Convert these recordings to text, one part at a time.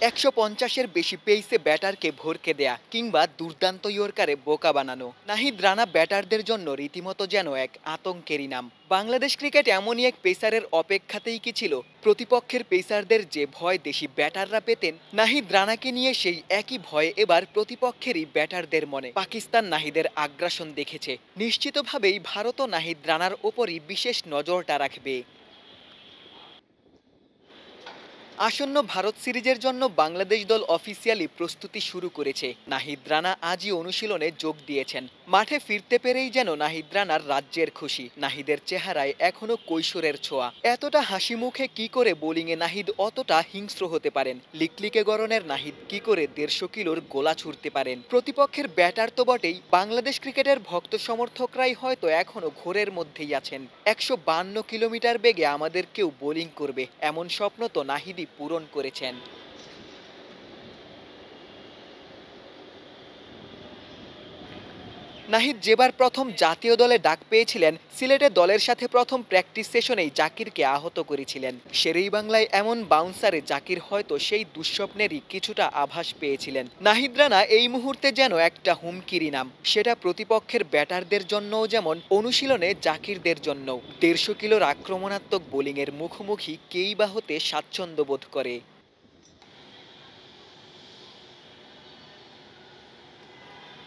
১৫০-এর বেশি পেইসে ব্যাটারকে ভড়কে দেয়া কিংবা দুর্দান্ত ইয়র্কারে বোকা বানানো, নাহিদ রানা ব্যাটারদের জন্য রীতিমতো যেন এক আতঙ্কেরই নাম। বাংলাদেশ ক্রিকেট এমনই এক পেসারের অপেক্ষাতেই কি ছিল? প্রতিপক্ষের পেসারদের যে ভয় দেশি ব্যাটাররা পেতেন, নাহিদ রানাকে নিয়ে সেই একই ভয় এবার প্রতিপক্ষেরই ব্যাটারদের মনে। পাকিস্তান নাহিদের আগ্রাসন দেখেছে, নিশ্চিতভাবেই ভারতও নাহিদ রানার ওপরই বিশেষ নজরটা রাখবে। আসন্ন ভারত সিরিজের জন্য বাংলাদেশ দল অফিসিয়ালি প্রস্তুতি শুরু করেছে। নাহিদ রানা আজই অনুশীলনে যোগ দিয়েছেন। মাঠে ফিরতে পেরেই যেন নাহিদ রানার রাজ্যের খুশি। নাহিদের চেহারায় এখনো কৈশোরের ছোঁয়া। এতটা হাসি মুখে কি করে বোলিংয়ে নাহিদ অতটা হিংস্র হতে পারেন? লিকলিকে গড়নের নাহিদ কি করে ১৫০ কিলোর গোলা ছুড়তে পারেন? প্রতিপক্ষের ব্যাটার তো বটেই, বাংলাদেশ ক্রিকেটের ভক্ত সমর্থকরাই হয়তো এখনো ঘোরের মধ্যেই আছেন। ১৫২ কিলোমিটার বেগে আমাদের কেউ বোলিং করবে, এমন স্বপ্ন তো নাহিদই পূরণ করেছেন। নাহিদ যেবার প্রথম জাতীয় দলে ডাক পেয়েছিলেন, সিলেটে দলের সাথে প্রথম প্র্যাকটিস সেশনেই জাকিরকে আহত করেছিলেন। শেরেই বাংলায় এমন বাউন্সারে জাকির হয়তো সেই দুঃস্বপ্নেরই কিছুটা আভাস পেয়েছিলেন। নাহিদ রানা এই মুহূর্তে যেন একটা হুমকিরই নাম, সেটা প্রতিপক্ষের ব্যাটারদের জন্যও যেমন, অনুশীলনে জাকিরদের জন্যও। ১৫০ কিলোর আক্রমণাত্মক বোলিংয়ের মুখোমুখি কেই বা হতে স্বাচ্ছন্দ্য বোধ করে।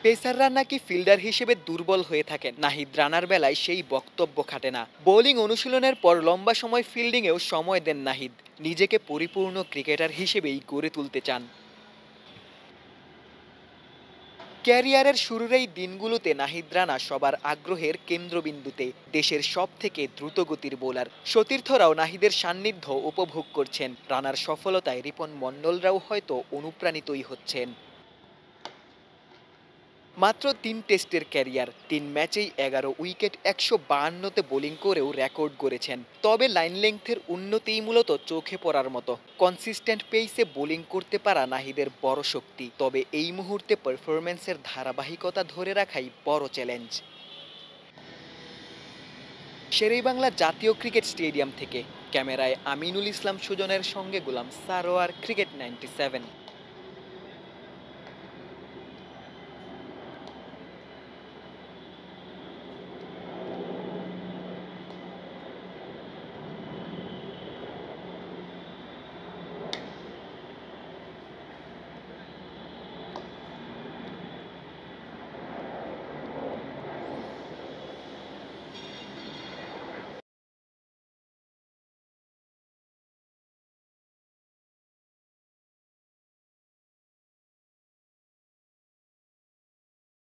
পেসাররা নাকি ফিল্ডার হিসেবে দুর্বল হয়ে থাকেন, নাহিদ রানার বেলায় সেই বক্তব্য খাটে না। বোলিং অনুশীলনের পর লম্বা সময় ফিল্ডিংয়েও সময় দেন নাহিদ। নিজেকে পরিপূর্ণ ক্রিকেটার হিসেবেই গড়ে তুলতে চান। ক্যারিয়ারের শুরুর এই দিনগুলোতে নাহিদ রানা সবার আগ্রহের কেন্দ্রবিন্দুতে। দেশের সব থেকে দ্রুতগতির বোলার সতীর্থরাও নাহিদের সান্নিধ্য উপভোগ করছেন। রানার সফলতায় রিপন মণ্ডলরাও হয়তো অনুপ্রাণিতই হচ্ছেন। মাত্র ৩ টেস্টের ক্যারিয়ার, ৩ ম্যাচেই ১১ উইকেট, ১৫২তে বোলিং করেও রেকর্ড গড়েছেন। তবে লাইন লেংথের উন্নতিই মূলত চোখে পড়ার মতো। কনসিস্টেন্ট পেইসে বোলিং করতে পারা নাহিদের বড় শক্তি, তবে এই মুহূর্তে পারফরম্যান্সের ধারাবাহিকতা ধরে রাখাই বড় চ্যালেঞ্জ। শেরেবাংলা জাতীয় ক্রিকেট স্টেডিয়াম থেকে ক্যামেরায় আমিনুল ইসলাম সুজনের সঙ্গে গোলাম সারোয়ার, ক্রিকেট ৯৭।